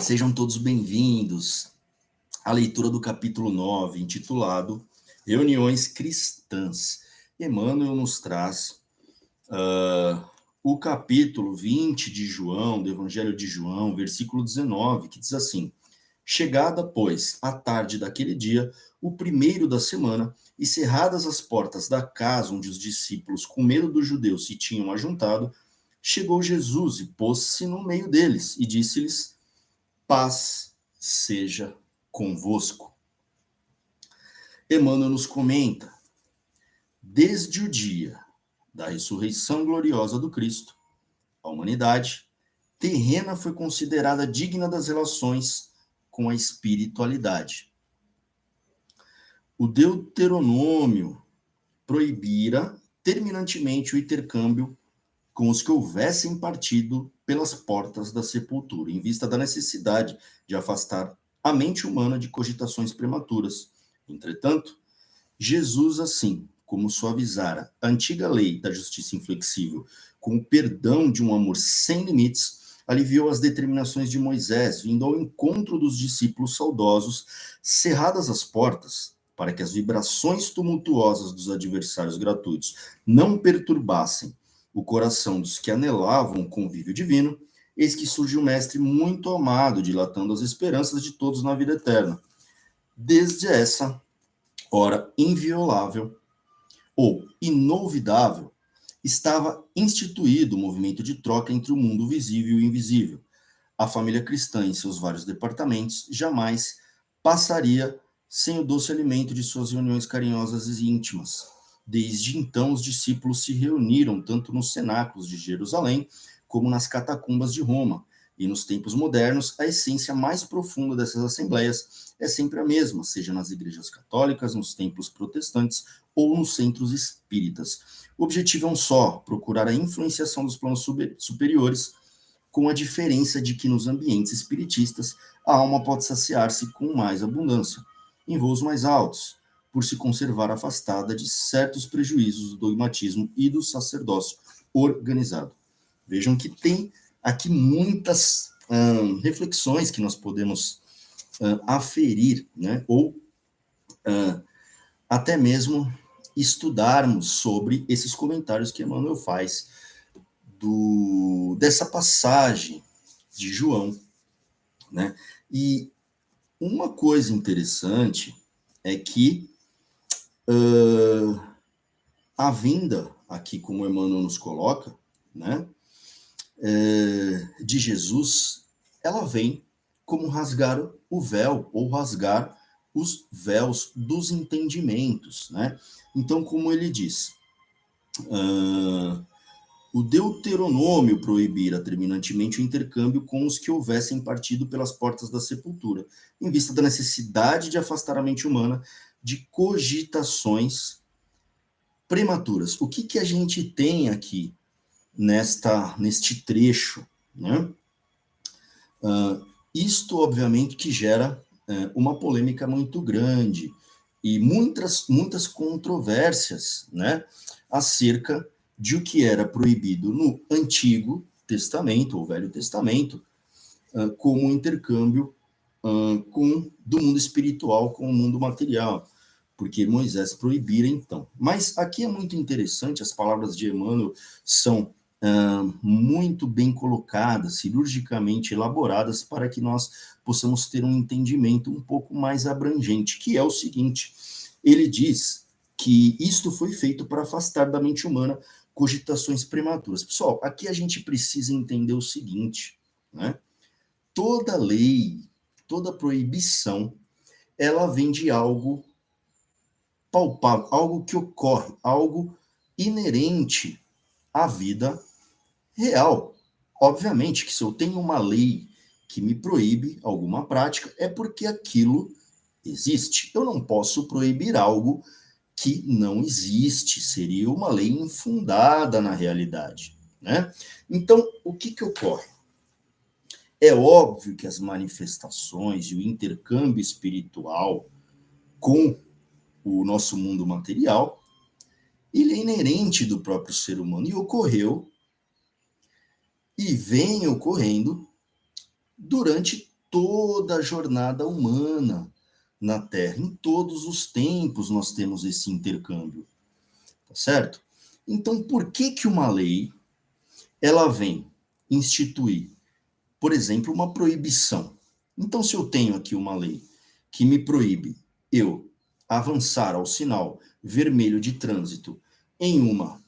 Sejam todos bem-vindos à leitura do capítulo 9, intitulado Reuniões Cristãs. Emmanuel nos traz o capítulo 20 de João, do Evangelho de João, versículo 19, que diz assim: Chegada, pois, a tarde daquele dia, o primeiro da semana, e cerradas as portas da casa onde os discípulos, com medo dos judeus, se tinham ajuntado, chegou Jesus e pôs-se no meio deles e disse-lhes: Paz seja convosco. Emmanuel nos comenta: desde o dia da ressurreição gloriosa do Cristo, a humanidade terrena foi considerada digna das relações com a espiritualidade. O Deuteronômio proibira terminantemente o intercâmbio com os que houvessem partido pelas portas da sepultura, em vista da necessidade de afastar a mente humana de cogitações prematuras. Entretanto, Jesus, assim como suavizara a antiga lei da justiça inflexível com o perdão de um amor sem limites, aliviou as determinações de Moisés, vindo ao encontro dos discípulos saudosos, cerradas as portas, para que as vibrações tumultuosas dos adversários gratuitos não perturbassem o coração dos que anelavam o convívio divino. Eis que surge um mestre muito amado, dilatando as esperanças de todos na vida eterna. Desde essa hora inviolável ou inolvidável, estava instituído o movimento de troca entre o mundo visível e o invisível. A família cristã, em seus vários departamentos, jamais passaria sem o doce alimento de suas reuniões carinhosas e íntimas. Desde então, os discípulos se reuniram tanto nos cenáculos de Jerusalém como nas catacumbas de Roma. E nos tempos modernos, a essência mais profunda dessas assembleias é sempre a mesma, seja nas igrejas católicas, nos templos protestantes ou nos centros espíritas. O objetivo é um só: procurar a influenciação dos planos superiores, com a diferença de que nos ambientes espiritistas a alma pode saciar-se com mais abundância, em voos mais altos, por se conservar afastada de certos prejuízos do dogmatismo e do sacerdócio organizado. Vejam que tem aqui muitas reflexões que nós podemos aferir, né? Ou até mesmo estudarmos sobre esses comentários que Emmanuel faz dessa passagem de João, né? E uma coisa interessante é que a vinda, aqui como Emmanuel nos coloca, né, de Jesus, ela vem como rasgar o véu, ou rasgar os véus dos entendimentos, né? Então, como ele diz, o Deuteronômio proibira terminantemente o intercâmbio com os que houvessem partido pelas portas da sepultura, em vista da necessidade de afastar a mente humana de cogitações prematuras. O que a gente tem aqui neste trecho, né? Isto, obviamente, que gera uma polêmica muito grande e muitas controvérsias, né, acerca de o que era proibido no Antigo Testamento, ou Velho Testamento, como intercâmbio do mundo espiritual com o mundo material, porque Moisés proibira então. Mas aqui é muito interessante, as palavras de Emmanuel são muito bem colocadas, cirurgicamente elaboradas, para que nós possamos ter um entendimento um pouco mais abrangente, que é o seguinte: ele diz que isto foi feito para afastar da mente humana cogitações prematuras. Pessoal, aqui a gente precisa entender o seguinte, né? Toda lei, toda proibição, ela vem de algo palpável, algo que ocorre, algo inerente à vida real. Obviamente que se eu tenho uma lei que me proíbe alguma prática, é porque aquilo existe. Eu não posso proibir algo que não existe, seria uma lei infundada na realidade, né? Então, o que ocorre? É óbvio que as manifestações e o intercâmbio espiritual com o nosso mundo material, ele é inerente do próprio ser humano e ocorreu e vem ocorrendo durante toda a jornada humana na Terra. Em todos os tempos nós temos esse intercâmbio, tá certo? Então, por que que uma lei ela vem instituir, por exemplo, uma proibição? Então, se eu tenho aqui uma lei que me proíbe eu avançar ao sinal vermelho de trânsito em uma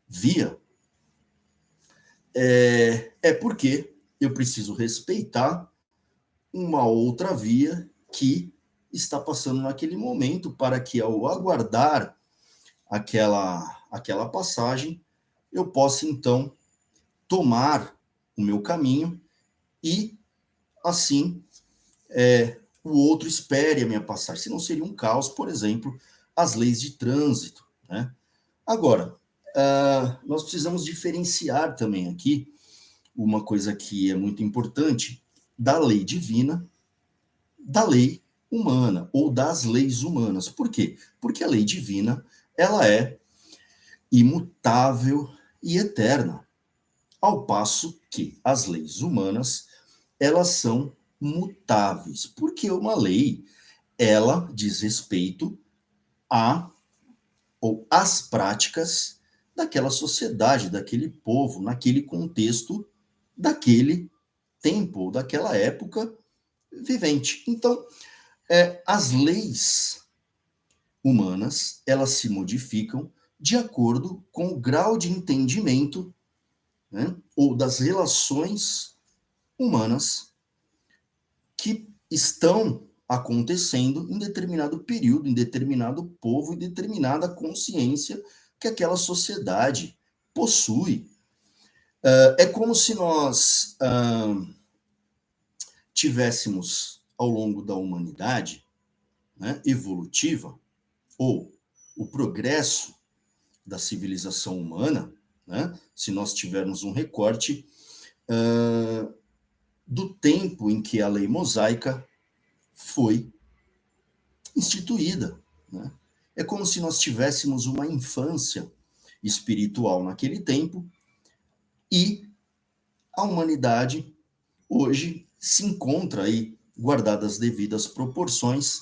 via, é porque eu preciso respeitar uma outra via que está passando naquele momento, para que, ao aguardar aquela passagem, eu possa, então, tomar o meu caminho e, assim, o outro espere a minha passagem. Senão seria um caos, por exemplo, as leis de trânsito, né? Agora, nós precisamos diferenciar também aqui uma coisa que é muito importante da lei divina, da lei humana, ou das leis humanas. Por quê? Porque a lei divina, ela é imutável e eterna, ao passo que as leis humanas, elas são mutáveis, porque uma lei, ela diz respeito a ou às práticas daquela sociedade, daquele povo, naquele contexto, daquele tempo, daquela época vivente. Então, as leis humanas, elas se modificam de acordo com o grau de entendimento, né, ou das relações humanas que estão acontecendo em determinado período, em determinado povo, em determinada consciência que aquela sociedade possui. É como se nós tivéssemos, ao longo da humanidade, né, evolutiva, ou o progresso da civilização humana, né, se nós tivermos um recorte do tempo em que a lei mosaica foi instituída, né? É como se nós tivéssemos uma infância espiritual naquele tempo e a humanidade hoje se encontra aí, guardadas as devidas proporções,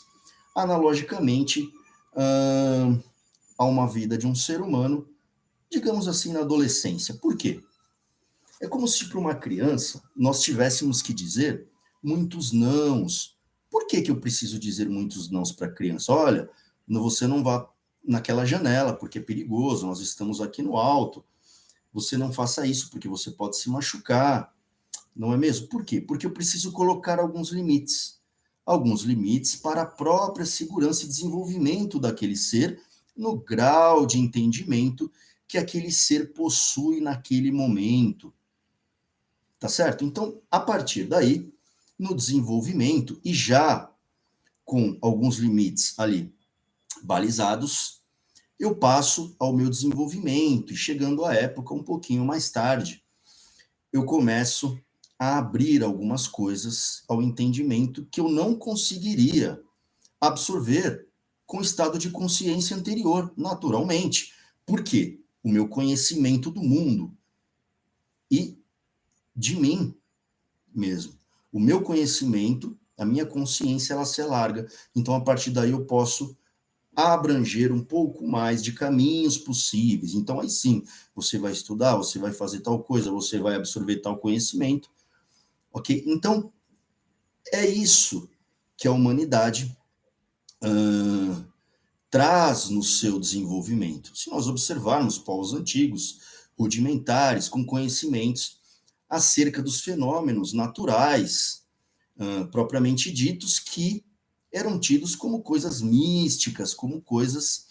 analogicamente a uma vida de um ser humano, digamos assim, na adolescência. Por quê? É como se para uma criança nós tivéssemos que dizer muitos nãos. Por que que eu preciso dizer muitos nãos para a criança? Olha, você não vá naquela janela, porque é perigoso, nós estamos aqui no alto. Você não faça isso, porque você pode se machucar. Não é mesmo? Por quê? Porque eu preciso colocar alguns limites. Alguns limites para a própria segurança e desenvolvimento daquele ser no grau de entendimento que aquele ser possui naquele momento. Tá certo? Então, a partir daí, no desenvolvimento, e já com alguns limites ali balizados, eu passo ao meu desenvolvimento, e chegando à época um pouquinho mais tarde, eu começo a abrir algumas coisas ao entendimento que eu não conseguiria absorver com o estado de consciência anterior, naturalmente. Por quê? O meu conhecimento do mundo e de mim mesmo. O meu conhecimento, a minha consciência, ela se alarga. Então, a partir daí, eu posso abranger um pouco mais de caminhos possíveis. Então, aí sim, você vai estudar, você vai fazer tal coisa, você vai absorver tal conhecimento, ok? Então, é isso que a humanidade traz no seu desenvolvimento. Se nós observarmos povos antigos, rudimentares, com conhecimentos acerca dos fenômenos naturais, propriamente ditos, que eram tidos como coisas místicas, como coisas,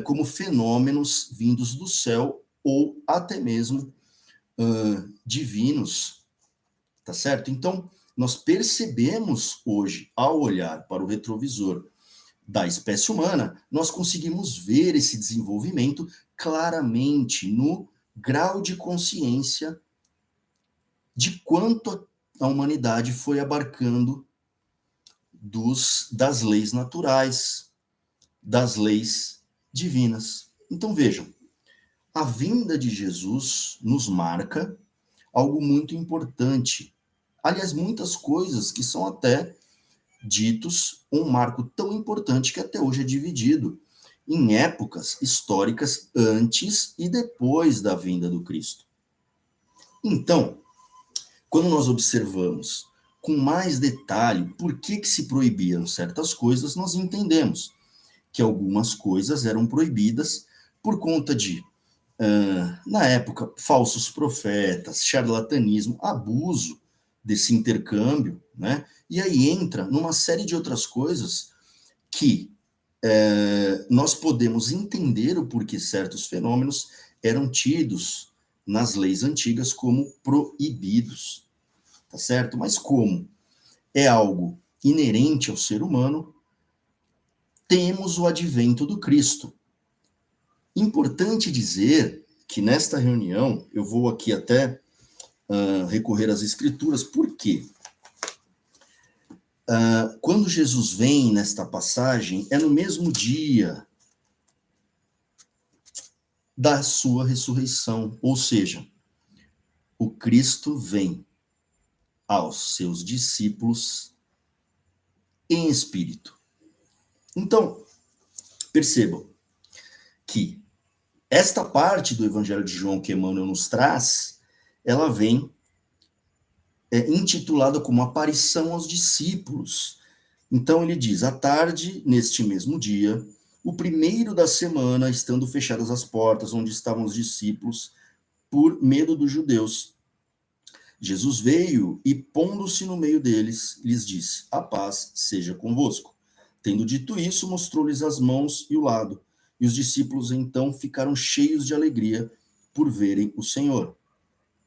como fenômenos vindos do céu, ou até mesmo divinos, tá certo? Então, nós percebemos hoje, ao olhar para o retrovisor da espécie humana, nós conseguimos ver esse desenvolvimento claramente no grau de consciência de quanto a humanidade foi abarcando das leis naturais, das leis divinas. Então vejam, a vinda de Jesus nos marca algo muito importante Aliás, muitas coisas que são até ditos um marco tão importante que até hoje é dividido em épocas históricas antes e depois da vinda do Cristo. Então, quando nós observamos com mais detalhe por que se proibiam certas coisas, nós entendemos que algumas coisas eram proibidas por conta de, na época, falsos profetas, charlatanismo, abuso desse intercâmbio, né? E aí entra numa série de outras coisas que nós podemos entender o porquê certos fenômenos eram tidos nas leis antigas como proibidos, tá certo? Mas como é algo inerente ao ser humano, temos o advento do Cristo. Importante dizer que nesta reunião, eu vou aqui até recorrer às escrituras, por quê? Quando Jesus vem nesta passagem, é no mesmo dia da sua ressurreição, ou seja, o Cristo vem aos seus discípulos em espírito. Então, percebam que esta parte do Evangelho de João que Emmanuel nos traz, ela vem intitulada como Aparição aos Discípulos. Então ele diz, à tarde, neste mesmo dia, o primeiro da semana, estando fechadas as portas onde estavam os discípulos, por medo dos judeus, Jesus veio e, pondo-se no meio deles, lhes disse, a paz seja convosco. Tendo dito isso, mostrou-lhes as mãos e o lado. E os discípulos então ficaram cheios de alegria por verem o Senhor.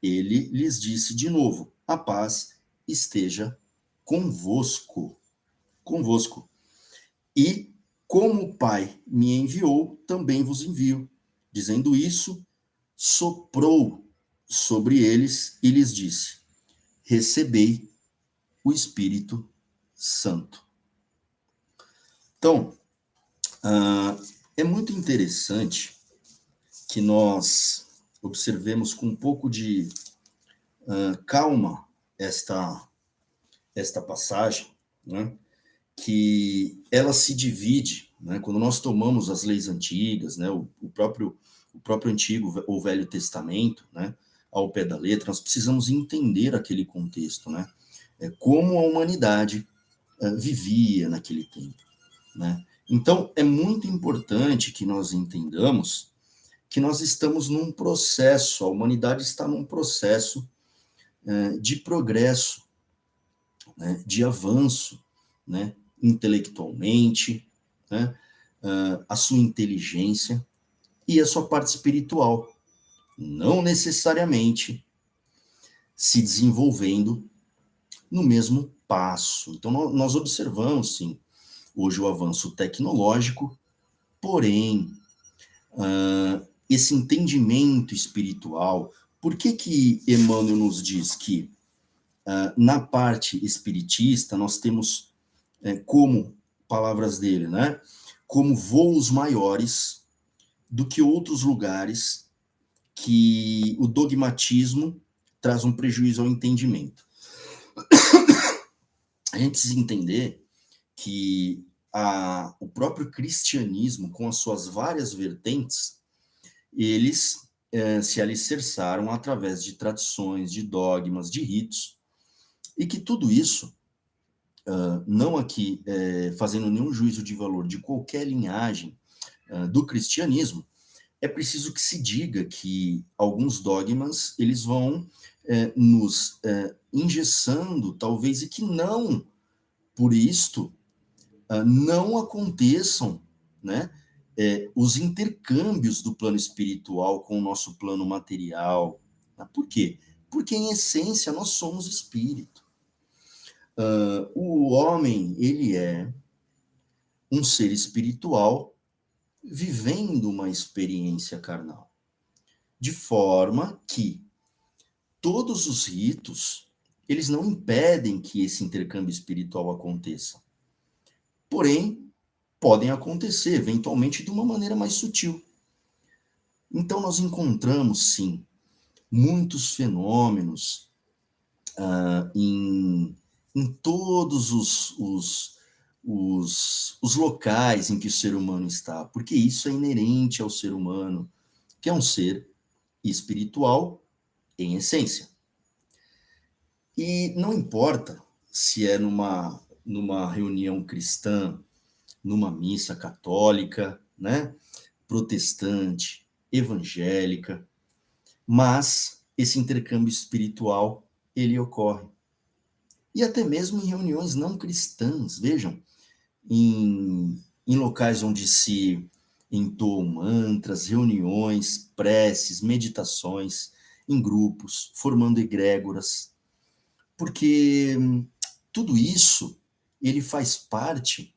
Ele lhes disse de novo, a paz esteja convosco. Convosco. E, como o Pai me enviou, também vos envio. Dizendo isso, soprou sobre eles e lhes disse, recebei o Espírito Santo. Então, é muito interessante que nós observemos com um pouco de calma esta passagem, né? Que ela se divide, né? Quando nós tomamos as leis antigas, né? o próprio Antigo ou Velho Testamento, né? Ao pé da letra, nós precisamos entender aquele contexto, né? Como a humanidade vivia naquele tempo, né? Então, é muito importante que nós entendamos que nós estamos num processo, a humanidade está num processo de progresso, né? De avanço, né? Intelectualmente, né? A sua inteligência e a sua parte espiritual, não necessariamente se desenvolvendo no mesmo passo. Então, nós observamos, sim, hoje o avanço tecnológico, porém, esse entendimento espiritual, por que Emmanuel nos diz que na parte espiritista nós temos como, palavras dele, né, como voos maiores do que outros lugares que o dogmatismo traz um prejuízo ao entendimento. A gente precisa entender que o próprio cristianismo, com as suas várias vertentes, eles se alicerçaram através de tradições, de dogmas, de ritos, e que tudo isso, não aqui fazendo nenhum juízo de valor de qualquer linhagem do cristianismo, é preciso que se diga que alguns dogmas eles vão nos engessando, talvez, e que não, por isto, não aconteçam, né, os intercâmbios do plano espiritual com o nosso plano material. Por quê? Porque, em essência, nós somos espírito. O homem, ele é um ser espiritual vivendo uma experiência carnal. De forma que todos os ritos, eles não impedem que esse intercâmbio espiritual aconteça. Porém, podem acontecer, eventualmente, de uma maneira mais sutil. Então, nós encontramos, sim, muitos fenômenos em todos os locais em que o ser humano está, porque isso é inerente ao ser humano, que é um ser espiritual em essência. E não importa se é numa reunião cristã, numa missa católica, né, protestante, evangélica, mas esse intercâmbio espiritual, ele ocorre. E até mesmo em reuniões não cristãs, vejam, em locais onde se entoam mantras, reuniões, preces, meditações, em grupos, formando egrégoras, porque tudo isso, ele faz parte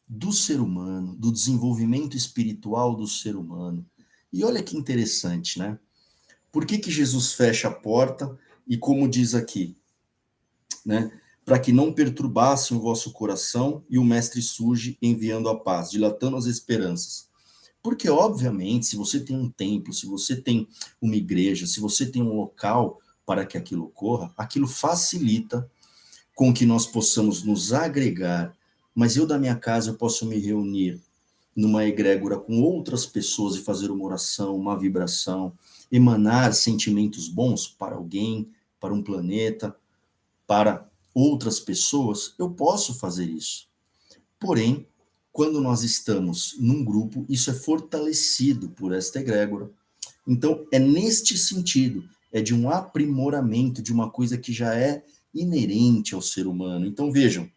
do ser humano, do desenvolvimento espiritual do ser humano. E olha que interessante, né? Por que Jesus fecha a porta e, como diz aqui, né? Para que não perturbassem o vosso coração e o mestre surge enviando a paz, dilatando as esperanças. Porque, obviamente, se você tem um templo, se você tem uma igreja, se você tem um local para que aquilo ocorra, aquilo facilita com que nós possamos nos agregar. Mas eu, da minha casa, eu posso me reunir numa egrégora com outras pessoas e fazer uma oração, uma vibração, emanar sentimentos bons para alguém, para um planeta, para outras pessoas, eu posso fazer isso. Porém, quando nós estamos num grupo, isso é fortalecido por esta egrégora. Então, é neste sentido, é de um aprimoramento de uma coisa que já é inerente ao ser humano. Então, vejam,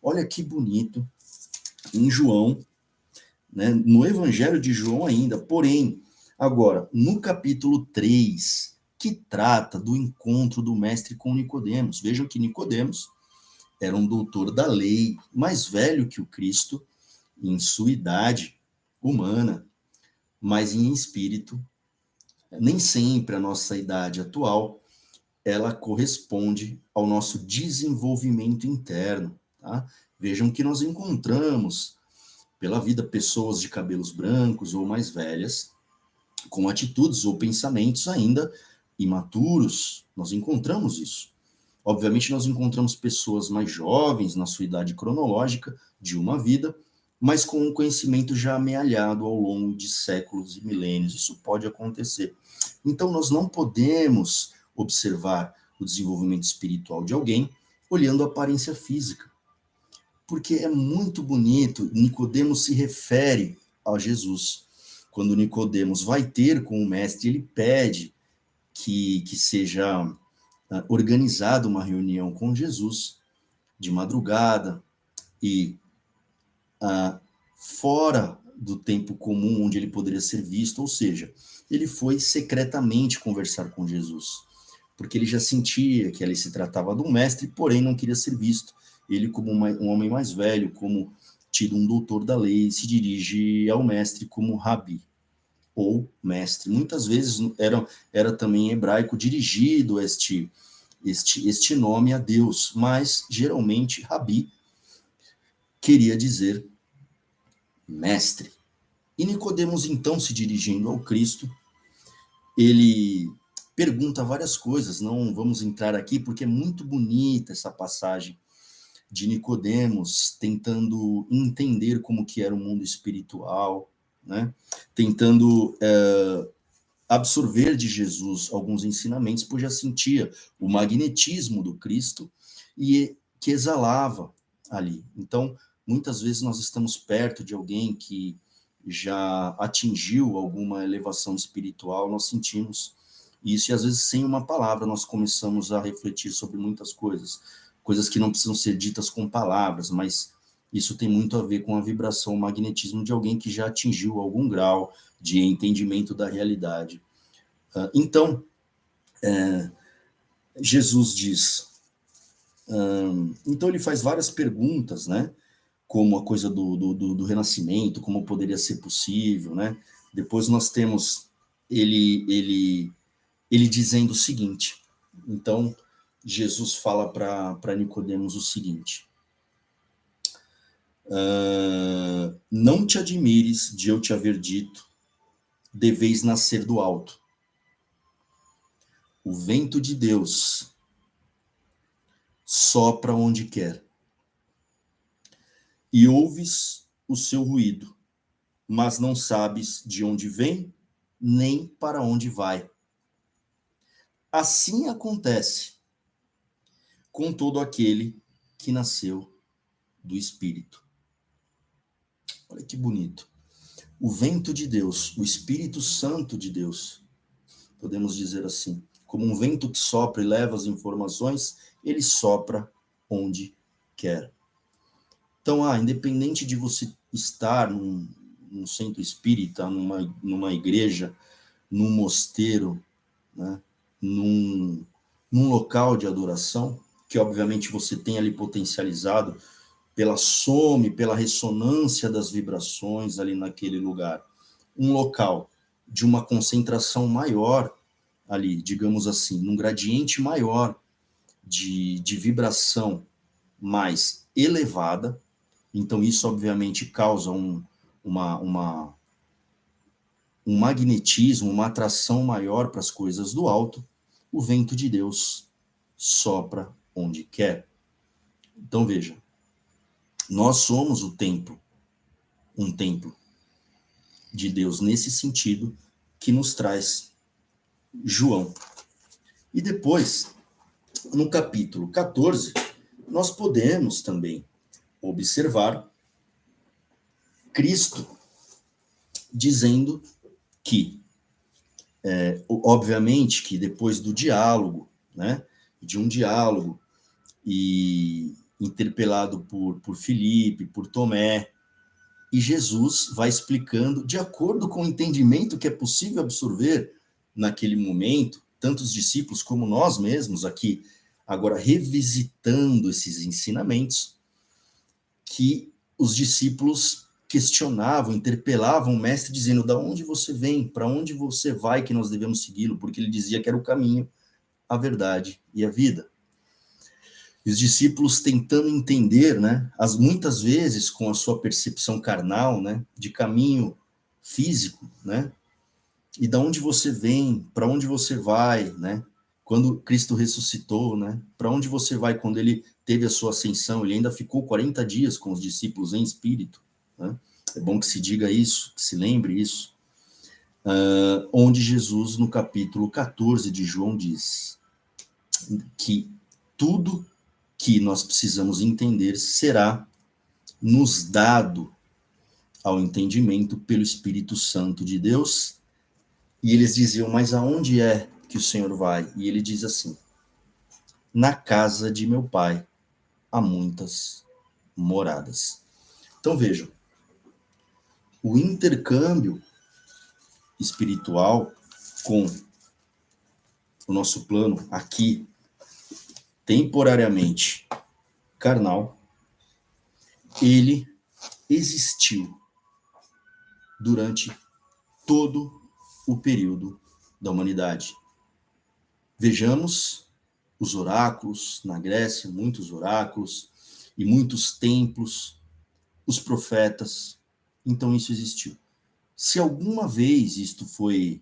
olha que bonito, em João, né, no Evangelho de João ainda, porém, agora, no capítulo 3, que trata do encontro do mestre com Nicodemos. Vejam que Nicodemos era um doutor da lei, mais velho que o Cristo, em sua idade humana, mas em espírito, nem sempre a nossa idade atual, ela corresponde ao nosso desenvolvimento interno. Tá? Vejam que nós encontramos pela vida pessoas de cabelos brancos ou mais velhas, com atitudes ou pensamentos ainda imaturos. Nós encontramos isso. Obviamente, nós encontramos pessoas mais jovens, na sua idade cronológica de uma vida, mas com um conhecimento já amealhado ao longo de séculos e milênios. Isso pode acontecer. Então, nós não podemos observar o desenvolvimento espiritual de alguém olhando a aparência física, porque é muito bonito. Nicodemos se refere a Jesus. Quando Nicodemos vai ter com o mestre, ele pede que seja organizada uma reunião com Jesus de madrugada e fora do tempo comum onde ele poderia ser visto, ou seja, ele foi secretamente conversar com Jesus, porque ele já sentia que ali se tratava de um mestre, porém não queria ser visto. Ele, como um homem mais velho, como tido um doutor da lei, se dirige ao mestre como rabi, ou mestre. Muitas vezes era também em hebraico dirigido este nome a Deus, mas geralmente rabi queria dizer mestre. E Nicodemos, então, se dirigindo ao Cristo, ele pergunta várias coisas, não vamos entrar aqui porque é muito bonita essa passagem de Nicodemos tentando entender como que era o mundo espiritual, né? Tentando absorver de Jesus alguns ensinamentos, pois já sentia o magnetismo do Cristo e que exalava ali. Então, muitas vezes nós estamos perto de alguém que já atingiu alguma elevação espiritual, nós sentimos isso, e às vezes sem uma palavra nós começamos a refletir sobre muitas coisas, coisas que não precisam ser ditas com palavras, mas isso tem muito a ver com a vibração, o magnetismo de alguém que já atingiu algum grau de entendimento da realidade. Então, Jesus diz, então ele faz várias perguntas, né? Como a coisa do renascimento, como poderia ser possível, né? Depois nós temos ele dizendo o seguinte. Então, Jesus fala para Nicodemos o seguinte: não te admires de eu te haver dito, deveis nascer do alto. O vento de Deus sopra onde quer, e ouves o seu ruído, mas não sabes de onde vem, nem para onde vai. Assim acontece com todo aquele que nasceu do Espírito. Olha que bonito. O vento de Deus, o Espírito Santo de Deus, podemos dizer assim, como um vento que sopra e leva as informações, ele sopra onde quer. Então, independente de você estar num centro espírita, numa igreja, num mosteiro, né, num local de adoração, que obviamente você tem ali potencializado pela soma, pela ressonância das vibrações ali naquele lugar. Um local de uma concentração maior ali, digamos assim, num gradiente maior de vibração mais elevada. Então isso obviamente causa um magnetismo, uma atração maior para as coisas do alto. O vento de Deus sopra onde quer. Então veja, nós somos o templo, um templo de Deus nesse sentido que nos traz João. E depois, no capítulo 14, nós podemos também observar Cristo dizendo que, obviamente, que depois do diálogo, né, de um diálogo e interpelado por Filipe, por Tomé, e Jesus vai explicando, de acordo com o entendimento que é possível absorver naquele momento, tanto os discípulos como nós mesmos aqui, agora revisitando esses ensinamentos, que os discípulos questionavam, interpelavam o mestre, dizendo: da onde você vem, para onde você vai que nós devemos segui-lo? Porque ele dizia que era o caminho, a verdade e a vida. E os discípulos tentando entender, né, muitas vezes com a sua percepção carnal, né, de caminho físico, né, e da onde você vem, para onde você vai, né, quando Cristo ressuscitou, né, para onde você vai quando ele teve a sua ascensão, ele ainda ficou 40 dias com os discípulos em espírito, né, é bom que se diga isso, que se lembre isso, onde Jesus, no capítulo 14 de João, diz que tudo que nós precisamos entender será nos dado ao entendimento pelo Espírito Santo de Deus. E eles diziam: mas aonde é que o Senhor vai? E ele diz assim: na casa de meu pai há muitas moradas. Então vejam, o intercâmbio espiritual com o nosso plano aqui, temporariamente carnal, ele existiu durante todo o período da humanidade. Vejamos os oráculos na Grécia, muitos oráculos e muitos templos, os profetas. Então isso existiu. Se alguma vez isto foi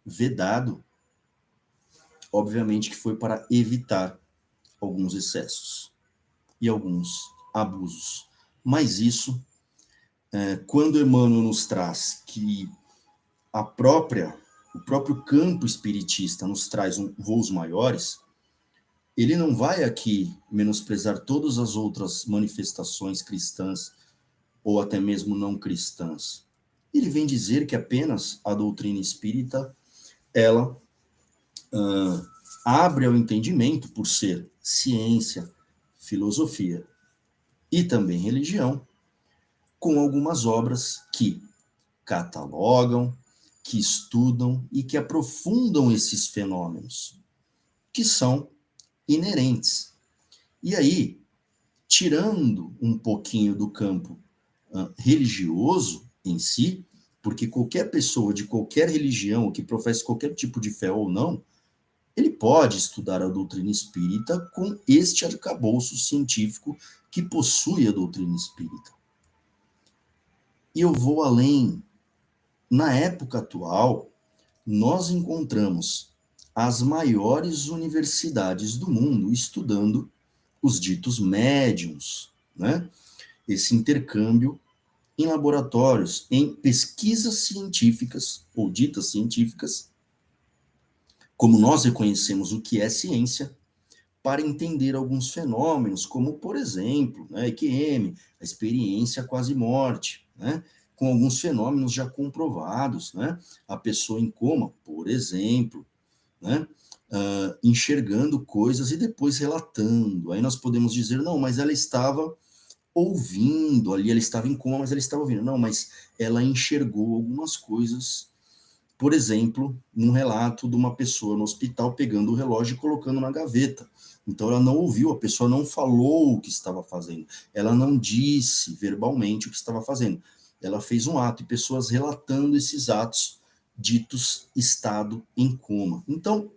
vedado, obviamente que foi para evitar alguns excessos e alguns abusos. Mas isso, quando Emmanuel nos traz que o próprio campo espiritista nos traz voos maiores, ele não vai aqui menosprezar todas as outras manifestações cristãs ou até mesmo não cristãs. Ele vem dizer que apenas a doutrina espírita, ela abre ao entendimento por ser ciência, filosofia e também religião, com algumas obras que catalogam, que estudam e que aprofundam esses fenômenos, que são inerentes. E aí, tirando um pouquinho do campo religioso em si, porque qualquer pessoa de qualquer religião, que professe qualquer tipo de fé ou não, ele pode estudar a doutrina espírita com este arcabouço científico que possui a doutrina espírita. E eu vou além. Na época atual, nós encontramos as maiores universidades do mundo estudando os ditos médiums, né? Esse intercâmbio em laboratórios, em pesquisas científicas, ou ditas científicas, como nós reconhecemos o que é ciência, para entender alguns fenômenos, como, por exemplo, né, EQM, a experiência quase-morte, né, com alguns fenômenos já comprovados, né, a pessoa em coma, por exemplo, né, enxergando coisas e depois relatando. Aí nós podemos dizer, não, mas ela estava ouvindo ali, ela estava em coma, mas ela estava ouvindo. Não, mas ela enxergou algumas coisas, por exemplo, num relato de uma pessoa no hospital pegando o relógio e colocando na gaveta. Então ela não ouviu, a pessoa não falou o que estava fazendo, ela não disse verbalmente o que estava fazendo. Ela fez um ato e pessoas relatando esses atos ditos estado em coma. Então,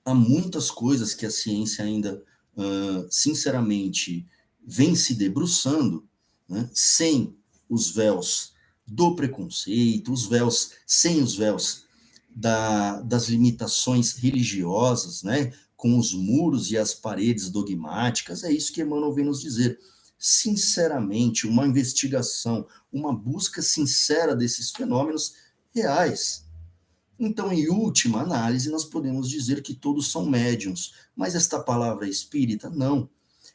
há muitas coisas que a ciência ainda, sinceramente, vem se debruçando, né, sem os véus do preconceito, sem os véus das limitações religiosas, né, com os muros e as paredes dogmáticas. É isso que Emmanuel vem nos dizer. Sinceramente, uma investigação, uma busca sincera desses fenômenos reais. Então, em última análise, nós podemos dizer que todos são médiums, mas esta palavra espírita, não.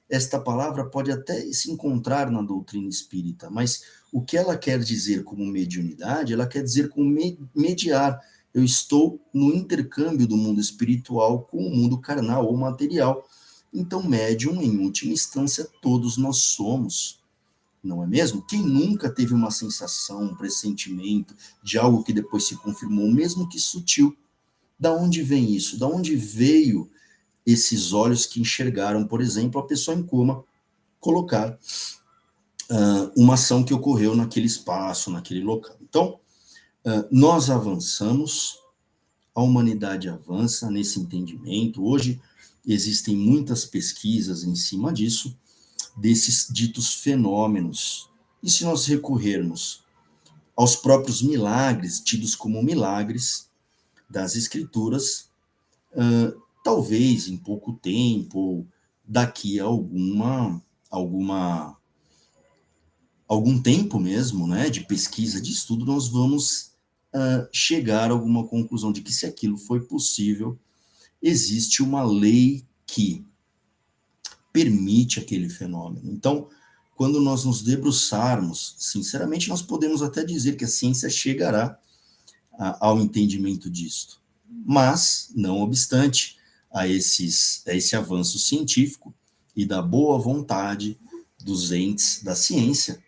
Esta palavra pode até se encontrar na doutrina espírita, mas o que ela quer dizer como mediunidade, ela quer dizer como mediar. Eu estou no intercâmbio do mundo espiritual com o mundo carnal ou material. Então, médium, em última instância, todos nós somos. Não é mesmo? Quem nunca teve uma sensação, um pressentimento de algo que depois se confirmou, mesmo que sutil? Da onde vem isso? Da onde veio esses olhos que enxergaram, por exemplo, a pessoa em coma colocar uma ação que ocorreu naquele espaço, naquele local? Então, nós avançamos, a humanidade avança nesse entendimento. Hoje existem muitas pesquisas em cima disso, desses ditos fenômenos. E se nós recorrermos aos próprios milagres, tidos como milagres das Escrituras, talvez em pouco tempo, daqui a algum tempo mesmo, né, de pesquisa, de estudo, nós vamos chegar a alguma conclusão de que se aquilo foi possível, existe uma lei que permite aquele fenômeno. Então, quando nós nos debruçarmos, sinceramente, nós podemos até dizer que a ciência chegará ao entendimento disto. Mas, não obstante a esse avanço científico e da boa vontade dos entes da ciência,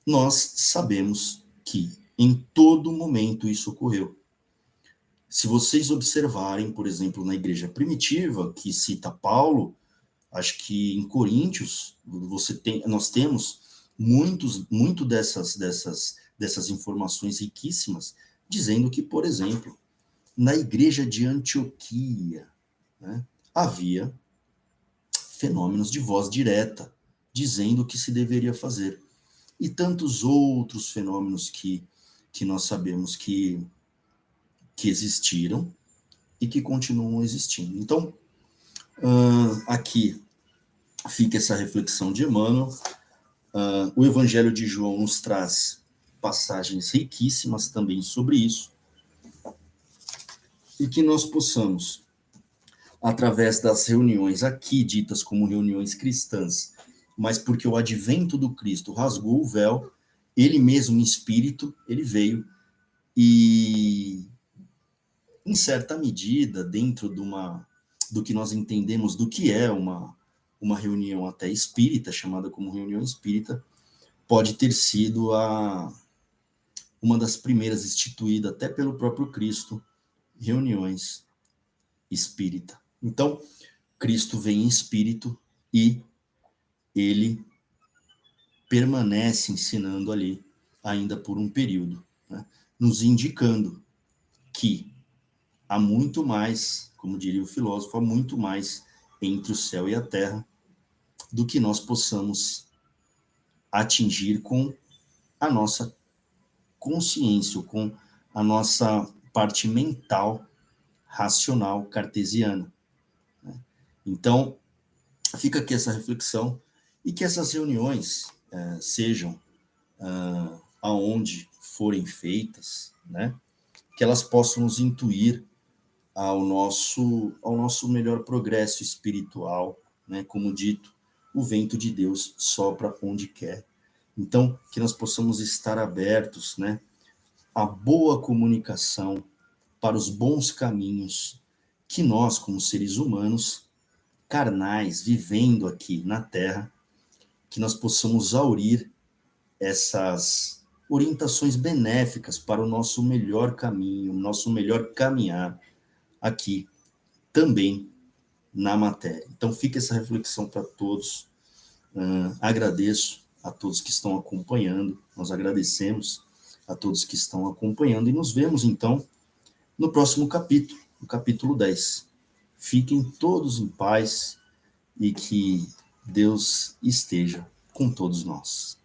nós sabemos que em todo momento isso ocorreu. Se vocês observarem, por exemplo, na igreja primitiva, que cita Paulo, acho que em Coríntios nós temos muito dessas informações riquíssimas, dizendo que, por exemplo, na igreja de Antioquia, né, havia fenômenos de voz direta, dizendo o que se deveria fazer. E tantos outros fenômenos que nós sabemos que existiram e que continuam existindo. Então, aqui fica essa reflexão de Emmanuel. O Evangelho de João nos traz passagens riquíssimas também sobre isso, e que nós possamos, através das reuniões aqui ditas como reuniões cristãs, mas porque o advento do Cristo rasgou o véu, ele mesmo em espírito, ele veio e, em certa medida, dentro do que nós entendemos do que é uma reunião até espírita, chamada como reunião espírita, pode ter sido uma das primeiras instituídas até pelo próprio Cristo, reuniões espírita. Então, Cristo vem em espírito e ele permanece ensinando ali ainda por um período, né, nos indicando que há muito mais, como diria o filósofo, há muito mais entre o céu e a terra do que nós possamos atingir com a nossa consciência, com a nossa parte mental racional cartesiana, né? Então, fica aqui essa reflexão e que essas reuniões sejam aonde forem feitas, né? Que elas possam nos intuir ao nosso melhor progresso espiritual, né? Como dito, o vento de Deus sopra onde quer. Então, que nós possamos estar abertos, né, à boa comunicação, para os bons caminhos, que nós, como seres humanos, carnais, vivendo aqui na Terra, que nós possamos aurir essas orientações benéficas para o nosso melhor caminho, o nosso melhor caminhar aqui também na matéria. Então fica essa reflexão para todos. Agradeço a todos que estão acompanhando, nós agradecemos a todos que estão acompanhando e nos vemos então no próximo capítulo, no capítulo 10. Fiquem todos em paz e que Deus esteja com todos nós.